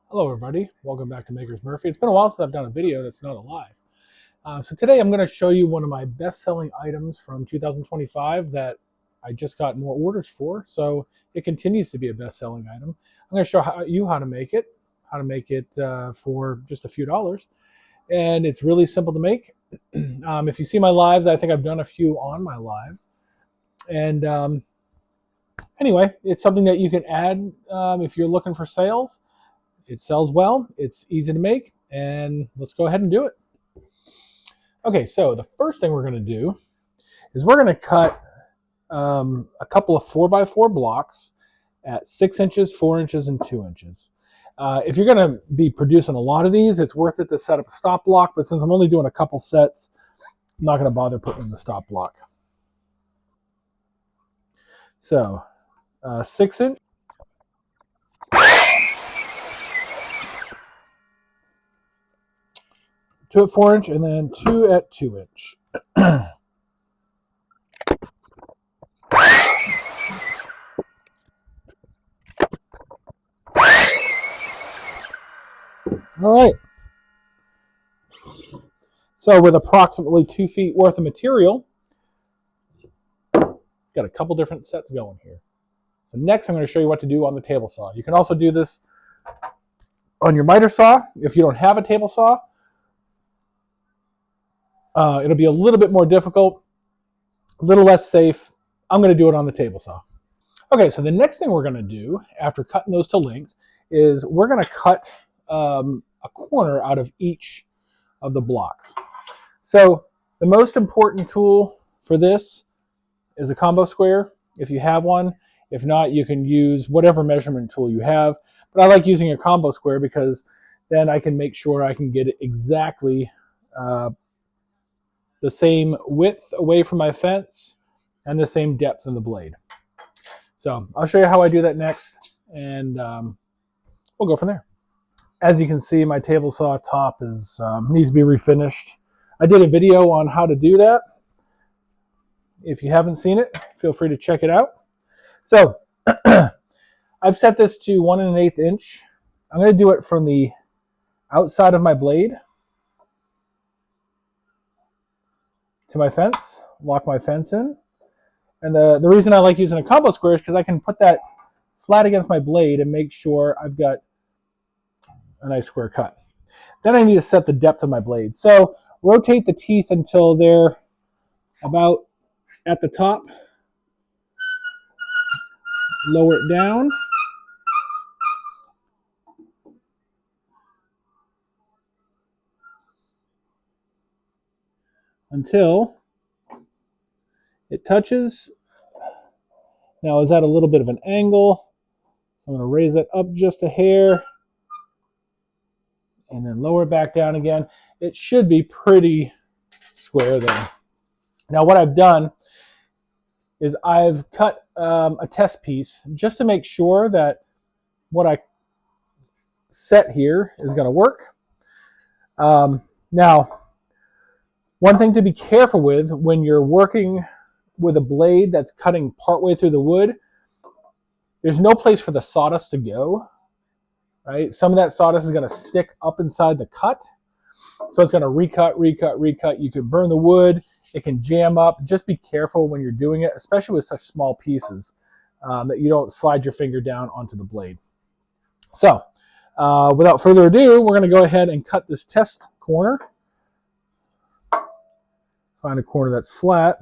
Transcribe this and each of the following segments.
Hello everybody, welcome back to Makers Murphy. It's been a while since I've done a video that's not alive. So today I'm going to show you one of my best-selling items from 2025 that I just got more orders for, so it continues to be a best-selling item. I'm going to show you how to make it for just a few dollars. And it's really simple to make. If you see my lives, I think I've done a few on my lives. And anyway, it's something that you can add if you're looking for sales. It sells well, it's easy to make, and let's go ahead and do it. Okay, so the first thing we're going to do is we're going to cut a couple of 4x4 blocks at 6 inches, 4 inches, and 2 inches. If you're going to be producing a lot of these, it's worth it to set up a stop block, but since I'm only doing a couple sets, I'm not going to bother putting in the stop block. So, 6 inch. 2 at 4 inch, and then 2 at 2 inch. All right. So with approximately 2 feet worth of material, got a couple different sets going here. So next I'm going to show you what to do on the table saw. You can also do this on your miter saw if you don't have a table saw. It'll be a little bit more difficult, a little less safe. I'm going to do it on the table saw. Okay, so the next thing we're going to do after cutting those to length is we're going to cut a corner out of each of the blocks. So the most important tool for this is a combo square, if you have one. If not, you can use whatever measurement tool you have. But I like using a combo square because then I can make sure I can get it exactly the same width away from my fence and the same depth in the blade. So I'll show you how I do that next, and we'll go from there. As you can see, my table saw top needs to be refinished. I did a video on how to do that. If you haven't seen it, feel free to check it out. So I've set this to 1 1/8 inch. I'm going to do it from the outside of my blade to my fence, lock my fence in. And the reason I like using a combo square is because I can put that flat against my blade and make sure I've got a nice square cut. Then I need to set the depth of my blade. So rotate the teeth until they're about at the top. Lower it down. Until it touches. Now, is that a little bit of an angle? So I'm going to raise it up just a hair and then lower it back down again. It should be pretty square there. Now, what I've done is I've cut a test piece just to make sure that what I set here is going to work. Now, one thing to be careful with when you're working with a blade that's cutting partway through the wood, there's no place for the sawdust to go, right? Some of that sawdust is going to stick up inside the cut, so it's going to recut. You can burn the wood. It can jam up. Just be careful when you're doing it, especially with such small pieces, that you don't slide your finger down onto the blade. So, without further ado, we're going to go ahead and cut this test corner. Find a corner that's flat.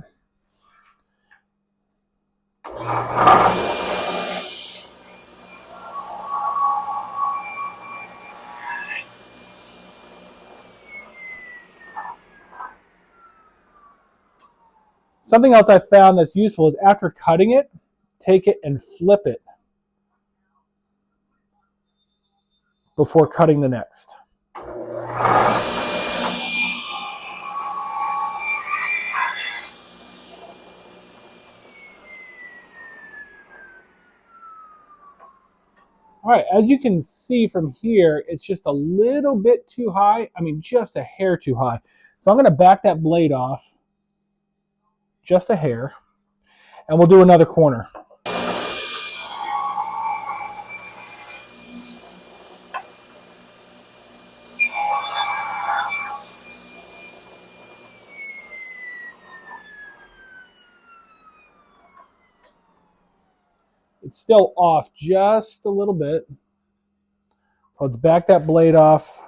Something else I found that's useful is after cutting it, take it and flip it before cutting the next. All right, as you can see from here, it's just a little bit too high. I mean, just a hair too high. So I'm going to back that blade off just a hair, and we'll do another corner. It's still off just a little bit. So let's back that blade off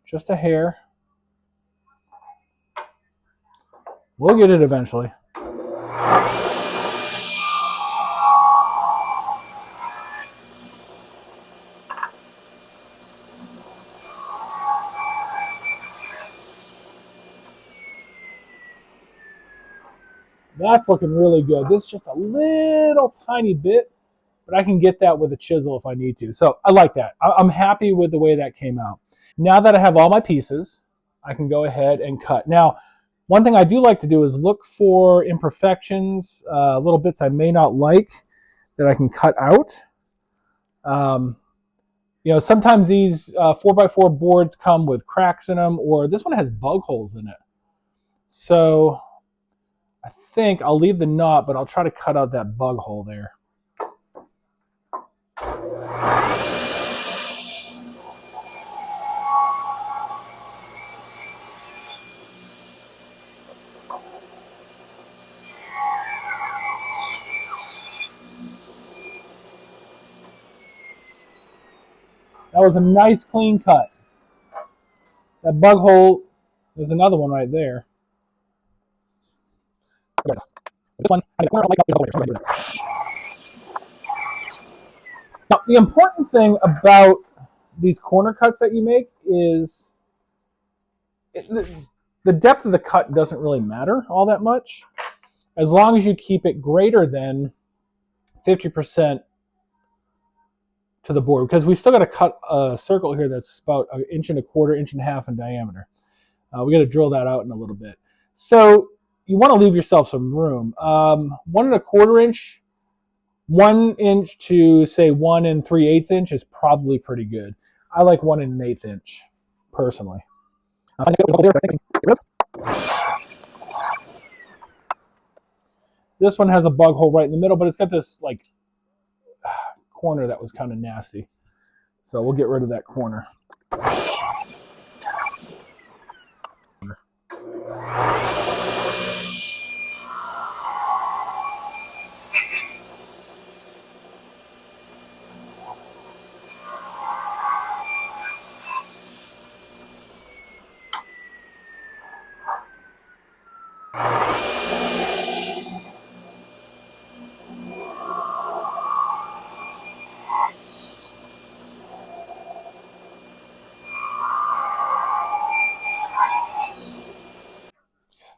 just a hair. We'll get it eventually. That's looking really good. This is just a little tiny bit, but I can get that with a chisel if I need to. So I like that. I'm happy with the way that came out. Now that I have all my pieces, I can go ahead and cut. Now, one thing I do like to do is look for imperfections, little bits I may not like that I can cut out. Sometimes these 4x4 boards come with cracks in them, or this one has bug holes in it. So I think I'll leave the knot, but I'll try to cut out that bug hole there. That was a nice clean cut. That bug hole, there's another one right there. This one, now, the important thing about these corner cuts that you make is the depth of the cut doesn't really matter all that much, as long as you keep it greater than 50% to the board, because we still got to cut a circle here that's about 1.25 inches, 1.5 inches in diameter. We got to drill that out in a little bit. So you want to leave yourself some room. 1.25 inch, 1 inch to say 1 3/8 inch is probably pretty good. I like 1 1/8 inch personally. This one has a bug hole right in the middle, but it's got this like corner that was kind of nasty. So we'll get rid of that corner.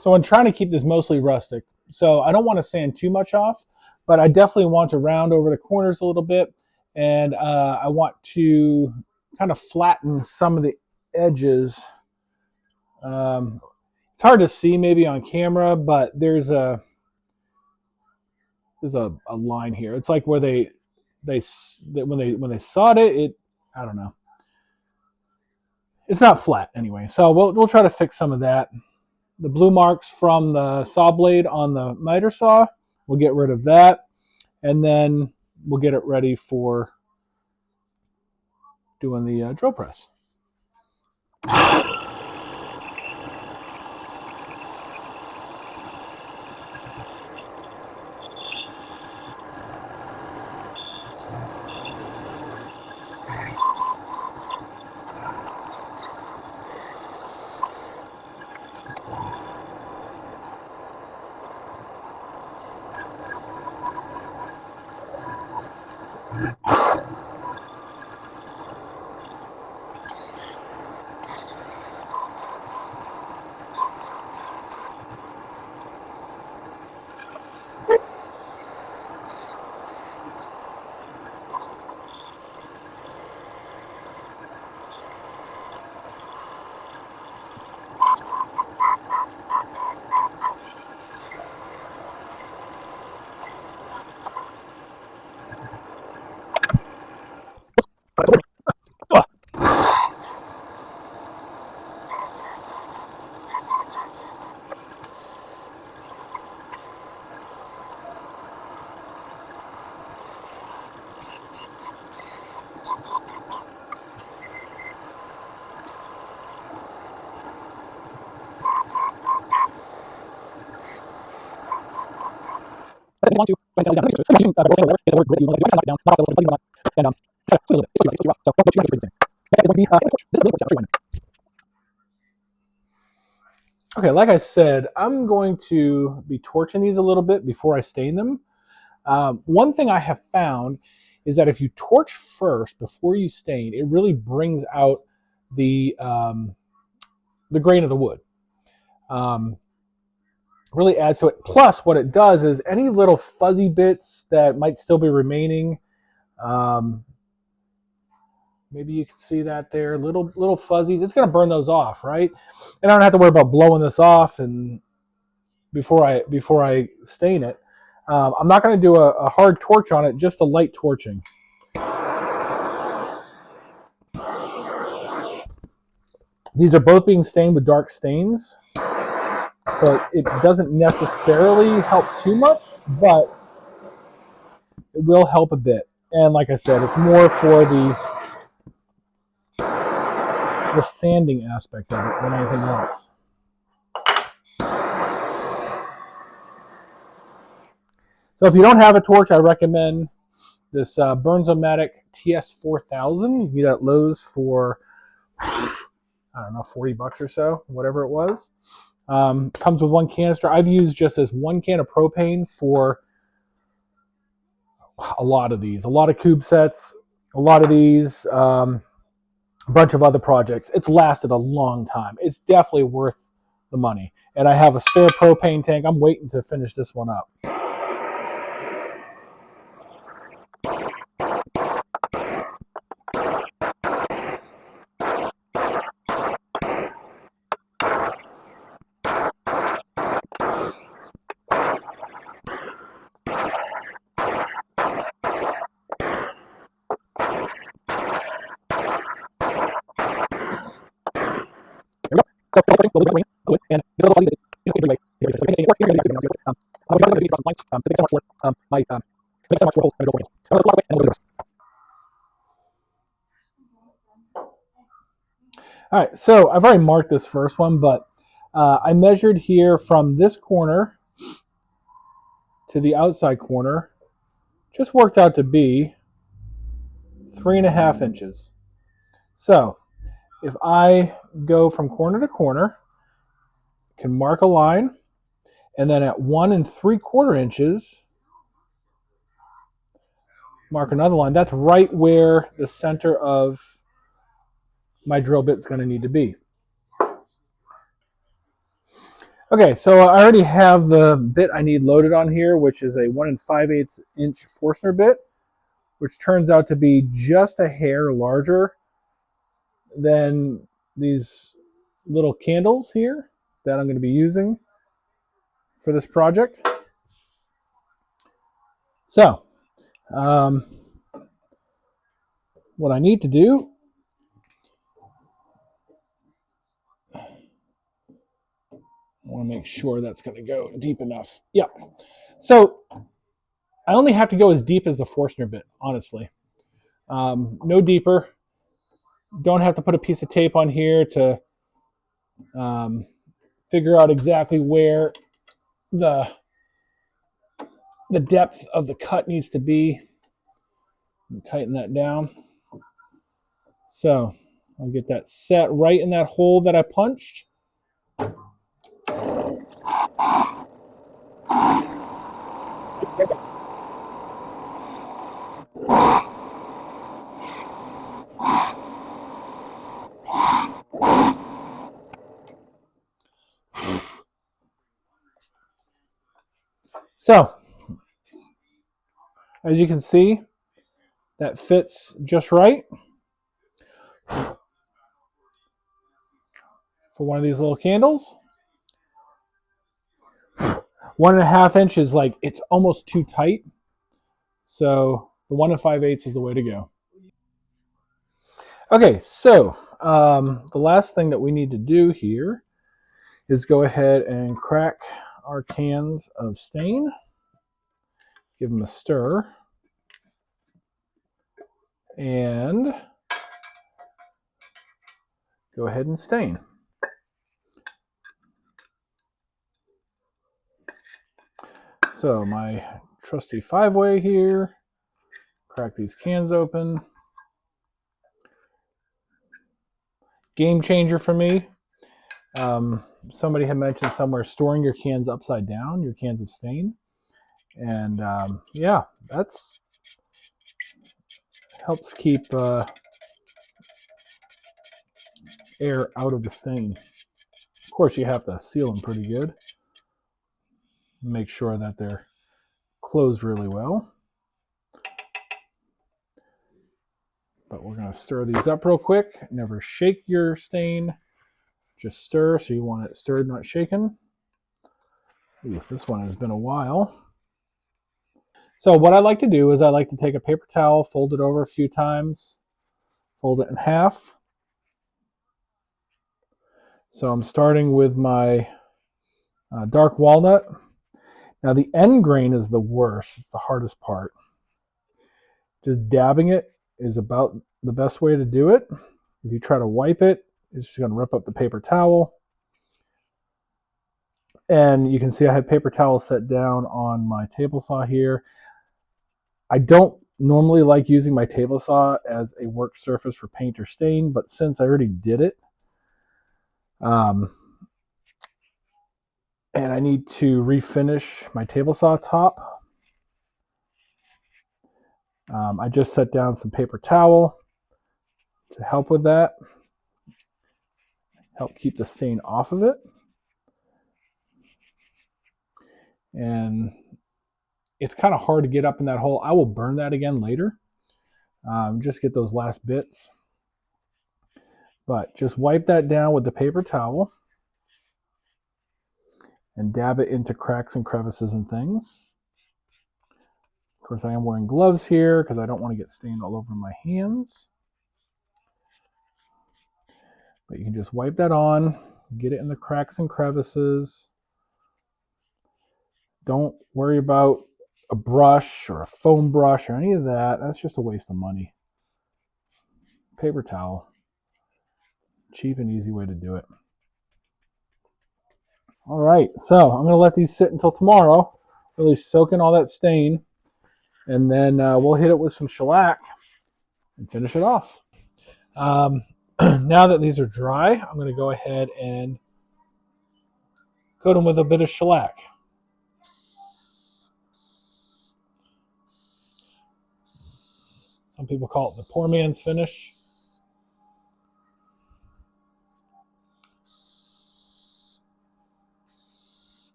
So I'm trying to keep this mostly rustic. So I don't want to sand too much off, but I definitely want to round over the corners a little bit. And I want to kind of flatten some of the edges. It's hard to see maybe on camera, but there's a line here. It's like where when they sawed it, I don't know. It's not flat anyway. So we'll try to fix some of that. The blue marks from the saw blade on the miter saw, we'll get rid of that, and then we'll get it ready for doing the drill press. Okay, like I said, I'm going to be torching these a little bit before I stain them. One thing I have found is that if you torch first before you stain, it really brings out the grain of the wood. Really adds to it. Plus, what it does is any little fuzzy bits that might still be remaining, maybe you can see that there, little fuzzies. It's going to burn those off, right? And I don't have to worry about blowing this off and before I stain it. I'm not going to do a hard torch on it, just a light torching. These are both being stained with dark stains, so it doesn't necessarily help too much, but it will help a bit. And like I said, it's more for the sanding aspect of it than anything else. So if you don't have a torch, I recommend this Bernzomatic TS4000. You can get it at Lowe's for, I don't know, 40 bucks or so, whatever it was. Comes with one canister. I've used just this one can of propane for a lot of these, a lot of cube sets, a lot of these, a bunch of other projects. It's lasted a long time. It's definitely worth the money. And I have a spare propane tank. I'm waiting to finish this one up. All right, so I've already marked this first one, but I measured here from this corner to the outside corner, just worked out to be 3.5 inches. So if I go from corner to corner, I can mark a line, and then at 1 3/4 inches, mark another line. That's right where the center of my drill bit is going to need to be. Okay, so I already have the bit I need loaded on here, which is a 1 5/8 inch Forstner bit, which turns out to be just a hair larger than these little candles here that I'm going to be using for this project. So, what I need to do, I want to make sure that's going to go deep enough. Yeah. So I only have to go as deep as the Forstner bit, honestly. No deeper. Don't have to put a piece of tape on here to figure out exactly where the depth of the cut needs to be. Tighten that down. So I'll get that set right in that hole that I punched. So, as you can see, that fits just right for one of these little candles. 1.5 inches, like it's almost too tight. So the 1 5/8 is the way to go. Okay, so the last thing that we need to do here is go ahead and crack our cans of stain. Give them a stir. And go ahead and stain. So my trusty 5-way here. Crack these cans open. Game changer for me. Somebody had mentioned somewhere storing your cans upside down, your cans of stain. And yeah, that's helps keep air out of the stain. Of course, you have to seal them pretty good. Make sure that they're closed really well. But we're going to stir these up real quick. Never shake your stain. Just stir, so you want it stirred, not shaken. Ooh, this one has been a while. So what I like to do is I like to take a paper towel, fold it over a few times, fold it in half. So I'm starting with my dark walnut. Now the end grain is the worst. It's the hardest part. Just dabbing it is about the best way to do it. If you try to wipe it, it's just going to rip up the paper towel. And you can see I have paper towel set down on my table saw here. I don't normally like using my table saw as a work surface for paint or stain, but since I already did it, and I need to refinish my table saw top, I just set down some paper towel to help with that, help keep the stain off of it. And it's kind of hard to get up in that hole. I will burn that again later. Just get those last bits. But just wipe that down with the paper towel and dab it into cracks and crevices and things. Of course, I am wearing gloves here because I don't want to get stained all over my hands. But you can just wipe that on, get it in the cracks and crevices. Don't worry about a brush or a foam brush or any of that. That's just a waste of money. Paper towel. Cheap and easy way to do it. All right, so I'm going to let these sit until tomorrow, really soak in all that stain, and then we'll hit it with some shellac and finish it off. Now that these are dry, I'm going to go ahead and coat them with a bit of shellac. Some people call it the poor man's finish.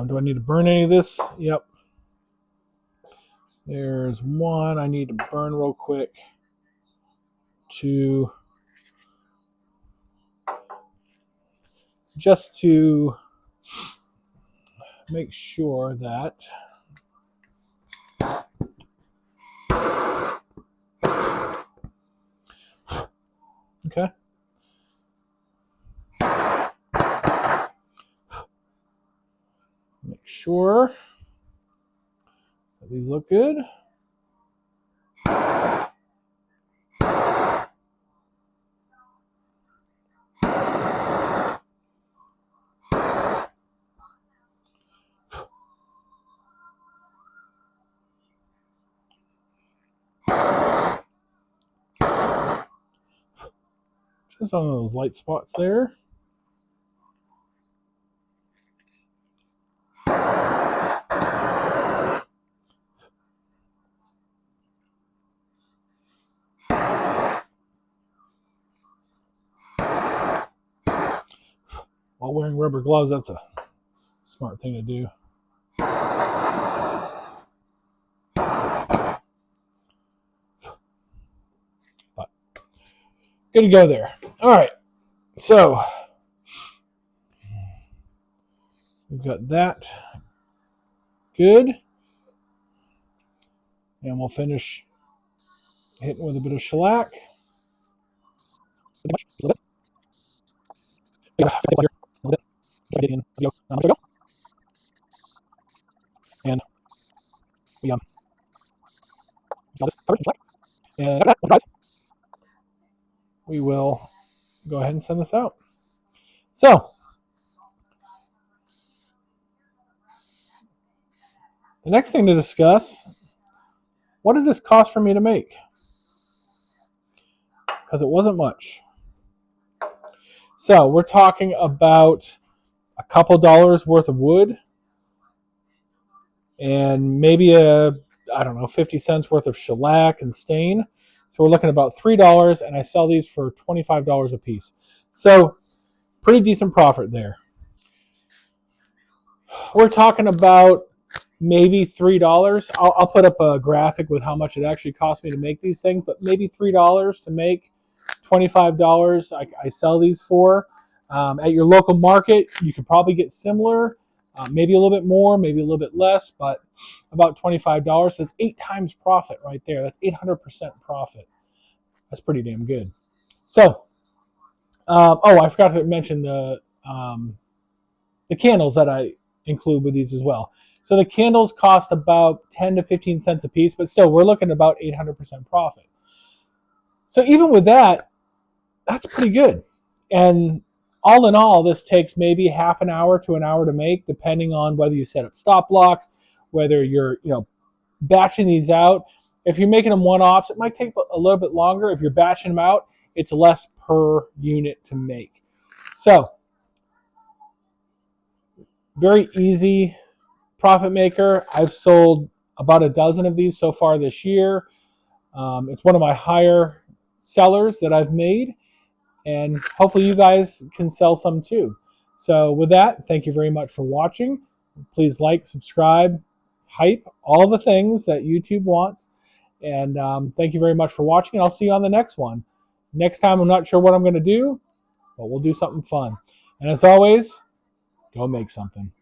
Do I need to burn any of this? Yep. There's one I need to burn real quick. Just to make sure that okay. Make sure that these look good. Just on those light spots there. While wearing rubber gloves, that's a smart thing to do. But good to go there. All right, so we've got that good, and we'll finish hitting with a bit of shellac. And we got this covered in shellac. And after that, when it dries, we will go ahead and send this out. So The next thing to discuss, what did this cost for me to make? Because it wasn't much. So we're talking about a couple dollars worth of wood and maybe I don't know, 50 cents worth of shellac and stain. So we're looking at about $3, and I sell these for $25 a piece. So pretty decent profit there. We're talking about maybe $3. I'll put up a graphic with how much it actually cost me to make these things, but maybe $3 to make, $25 I sell these for. At your local market, you could probably get similar, maybe a little bit more, maybe a little bit less, but about $25. That's 8 times profit right there. That's 800% profit. That's pretty damn good. So, I forgot to mention the candles that I include with these as well. So the candles cost about 10 to 15 cents a piece, but still we're looking at about 800% profit. So even with that, that's pretty good. And all in all, this takes maybe half an hour to an hour to make, depending on whether you set up stop blocks, whether you're batching these out. If you're making them one-offs, it might take a little bit longer. If you're batching them out, it's less per unit to make. So very easy profit maker. I've sold about a dozen of these so far this year. It's one of my higher sellers that I've made, and hopefully you guys can sell some too. So with that, thank you very much for watching. Please like, subscribe, hype, all the things that YouTube wants. And thank you very much for watching, and I'll see you on the next one. Next time, I'm not sure what I'm going to do, but we'll do something fun. And as always, go make something.